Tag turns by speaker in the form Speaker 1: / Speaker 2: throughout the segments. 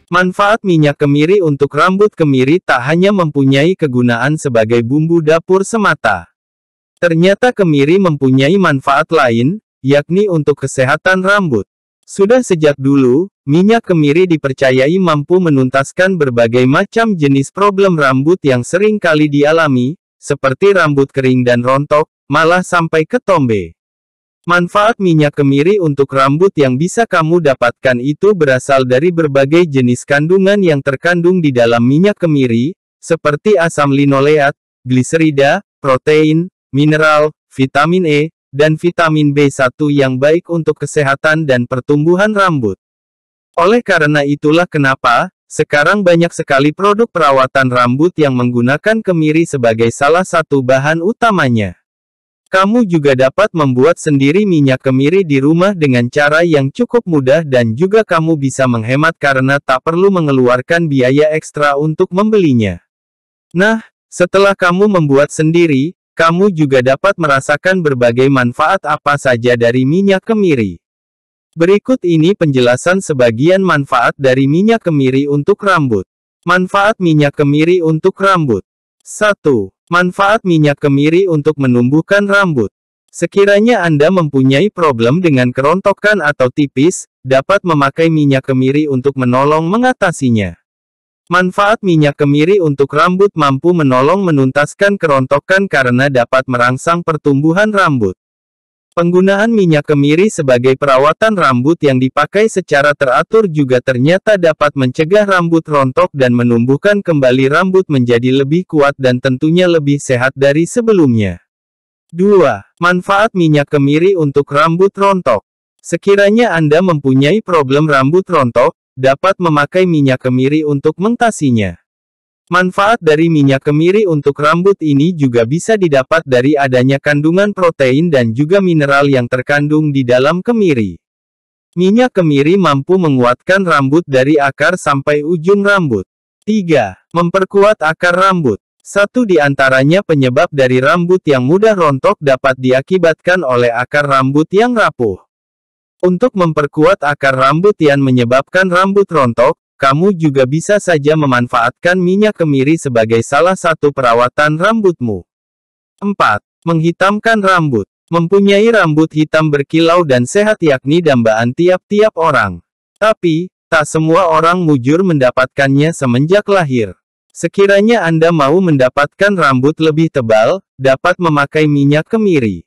Speaker 1: Manfaat minyak kemiri untuk rambut. Kemiri tak hanya mempunyai kegunaan sebagai bumbu dapur semata. Ternyata kemiri mempunyai manfaat lain, yakni untuk kesehatan rambut. Sudah sejak dulu, minyak kemiri dipercayai mampu menuntaskan berbagai macam jenis problem rambut yang sering kali dialami, seperti rambut kering dan rontok, malah sampai ke tombe. Manfaat minyak kemiri untuk rambut yang bisa kamu dapatkan itu berasal dari berbagai jenis kandungan yang terkandung di dalam minyak kemiri, seperti asam linoleat, gliserida, protein, mineral, vitamin E, dan vitamin B1 yang baik untuk kesehatan dan pertumbuhan rambut. Oleh karena itulah kenapa, sekarang banyak sekali produk perawatan rambut yang menggunakan kemiri sebagai salah satu bahan utamanya. Kamu juga dapat membuat sendiri minyak kemiri di rumah dengan cara yang cukup mudah dan juga kamu bisa menghemat karena tak perlu mengeluarkan biaya ekstra untuk membelinya. Nah, setelah kamu membuat sendiri, kamu juga dapat merasakan berbagai manfaat apa saja dari minyak kemiri. Berikut ini penjelasan sebagian manfaat dari minyak kemiri untuk rambut. Manfaat minyak kemiri untuk rambut. 1. Manfaat minyak kemiri untuk menumbuhkan rambut. Sekiranya Anda mempunyai problem dengan kerontokan atau tipis, dapat memakai minyak kemiri untuk menolong mengatasinya. Manfaat minyak kemiri untuk rambut mampu menolong menuntaskan kerontokan karena dapat merangsang pertumbuhan rambut. Penggunaan minyak kemiri sebagai perawatan rambut yang dipakai secara teratur juga ternyata dapat mencegah rambut rontok dan menumbuhkan kembali rambut menjadi lebih kuat dan tentunya lebih sehat dari sebelumnya. 2. Manfaat minyak kemiri untuk rambut rontok. Sekiranya Anda mempunyai problem rambut rontok, dapat memakai minyak kemiri untuk mengatasinya. Manfaat dari minyak kemiri untuk rambut ini juga bisa didapat dari adanya kandungan protein dan juga mineral yang terkandung di dalam kemiri. Minyak kemiri mampu menguatkan rambut dari akar sampai ujung rambut. 3. Memperkuat akar rambut. Satu di antaranya penyebab dari rambut yang mudah rontok dapat diakibatkan oleh akar rambut yang rapuh. Untuk memperkuat akar rambut yang menyebabkan rambut rontok, kamu juga bisa saja memanfaatkan minyak kemiri sebagai salah satu perawatan rambutmu. 4. Menghitamkan rambut. Mempunyai rambut hitam berkilau dan sehat yakni dambaan tiap-tiap orang. Tapi, tak semua orang mujur mendapatkannya semenjak lahir. Sekiranya Anda mau mendapatkan rambut lebih tebal, dapat memakai minyak kemiri.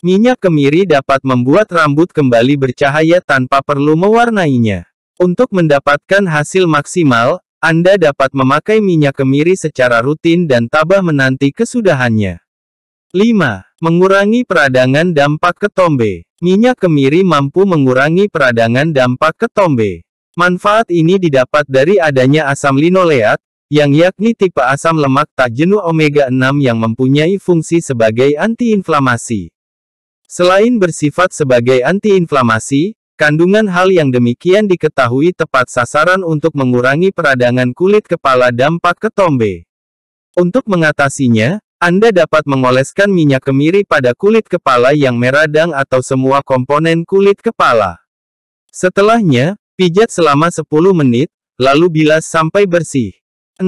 Speaker 1: Minyak kemiri dapat membuat rambut kembali bercahaya tanpa perlu mewarnainya. Untuk mendapatkan hasil maksimal, Anda dapat memakai minyak kemiri secara rutin dan tabah menanti kesudahannya. 5. Mengurangi peradangan dampak ketombe. Minyak kemiri mampu mengurangi peradangan dampak ketombe. Manfaat ini didapat dari adanya asam linoleat, yang yakni tipe asam lemak tak jenuh omega 6 yang mempunyai fungsi sebagai antiinflamasi. Selain bersifat sebagai antiinflamasi, kandungan hal yang demikian diketahui tepat sasaran untuk mengurangi peradangan kulit kepala dampak ketombe. Untuk mengatasinya, Anda dapat mengoleskan minyak kemiri pada kulit kepala yang meradang atau semua komponen kulit kepala. Setelahnya, pijat selama 10 menit, lalu bilas sampai bersih. 6.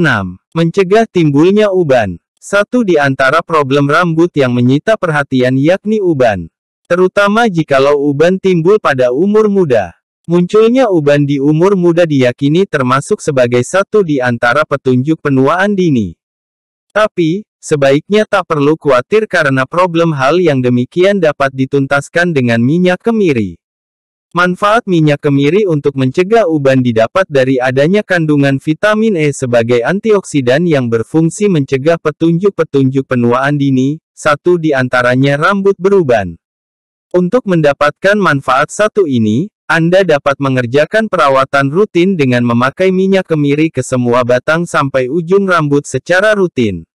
Speaker 1: Mencegah timbulnya uban. Satu di antara problem rambut yang menyita perhatian yakni uban. Terutama jikalau uban timbul pada umur muda. Munculnya uban di umur muda diyakini termasuk sebagai satu di antara petunjuk penuaan dini. Tapi, sebaiknya tak perlu khawatir karena problem hal yang demikian dapat dituntaskan dengan minyak kemiri. Manfaat minyak kemiri untuk mencegah uban didapat dari adanya kandungan vitamin E sebagai antioksidan yang berfungsi mencegah petunjuk-petunjuk penuaan dini, satu di antaranya rambut beruban. Untuk mendapatkan manfaat satu ini, Anda dapat mengerjakan perawatan rutin dengan memakai minyak kemiri ke semua batang sampai ujung rambut secara rutin.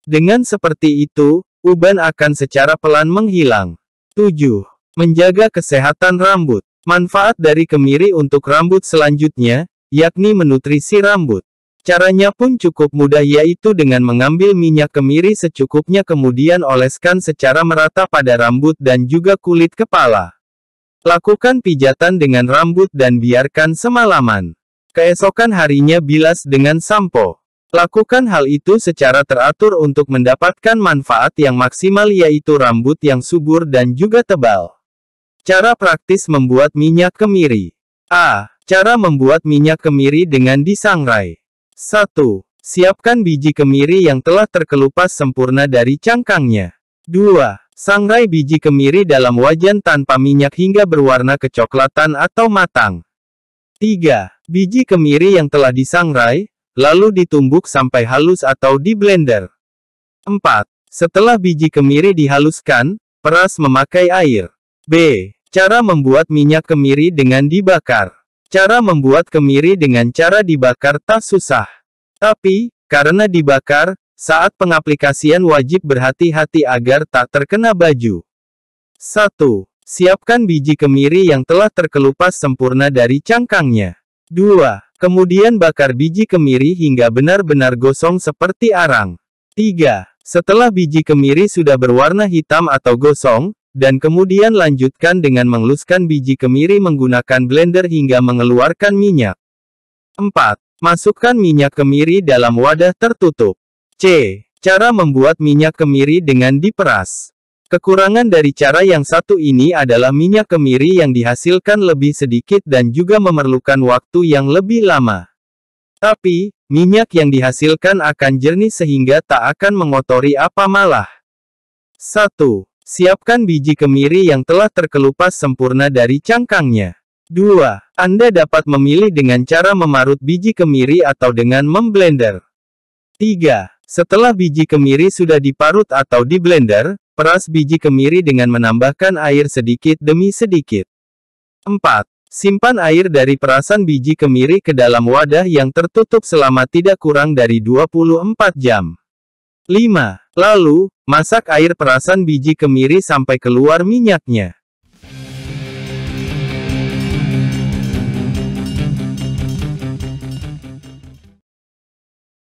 Speaker 1: Dengan seperti itu, uban akan secara pelan menghilang. 7. Menjaga kesehatan rambut. Manfaat dari kemiri untuk rambut selanjutnya, yakni menutrisi rambut. Caranya pun cukup mudah yaitu dengan mengambil minyak kemiri secukupnya kemudian oleskan secara merata pada rambut dan juga kulit kepala. Lakukan pijatan dengan rambut dan biarkan semalaman. Keesokan harinya bilas dengan sampo. Lakukan hal itu secara teratur untuk mendapatkan manfaat yang maksimal, yaitu rambut yang subur dan juga tebal. Cara praktis membuat minyak kemiri. A. Cara membuat minyak kemiri dengan disangrai. 1. Siapkan biji kemiri yang telah terkelupas sempurna dari cangkangnya. 2. Sangrai biji kemiri dalam wajan tanpa minyak hingga berwarna kecoklatan atau matang. 3. Biji kemiri yang telah disangrai, lalu ditumbuk sampai halus atau di blender. 4. Setelah biji kemiri dihaluskan, peras memakai air. B. Cara membuat minyak kemiri dengan dibakar. Cara membuat kemiri dengan cara dibakar tak susah. Tapi, karena dibakar, saat pengaplikasian wajib berhati-hati agar tak terkena baju. 1. Siapkan biji kemiri yang telah terkelupas sempurna dari cangkangnya. 2. Kemudian bakar biji kemiri hingga benar-benar gosong seperti arang. 3. Setelah biji kemiri sudah berwarna hitam atau gosong, dan kemudian lanjutkan dengan mengeluskan biji kemiri menggunakan blender hingga mengeluarkan minyak. 4. Masukkan minyak kemiri dalam wadah tertutup. C. Cara membuat minyak kemiri dengan diperas. Kekurangan dari cara yang satu ini adalah minyak kemiri yang dihasilkan lebih sedikit dan juga memerlukan waktu yang lebih lama. Tapi, minyak yang dihasilkan akan jernih sehingga tak akan mengotori apa malah. 1. Siapkan biji kemiri yang telah terkelupas sempurna dari cangkangnya. 2. Anda dapat memilih dengan cara memarut biji kemiri atau dengan memblender. 3. Setelah biji kemiri sudah diparut atau di blender, peras biji kemiri dengan menambahkan air sedikit demi sedikit. 4. Simpan air dari perasan biji kemiri ke dalam wadah yang tertutup selama tidak kurang dari 24 jam. 5. Lalu, masak air perasan biji kemiri sampai keluar minyaknya.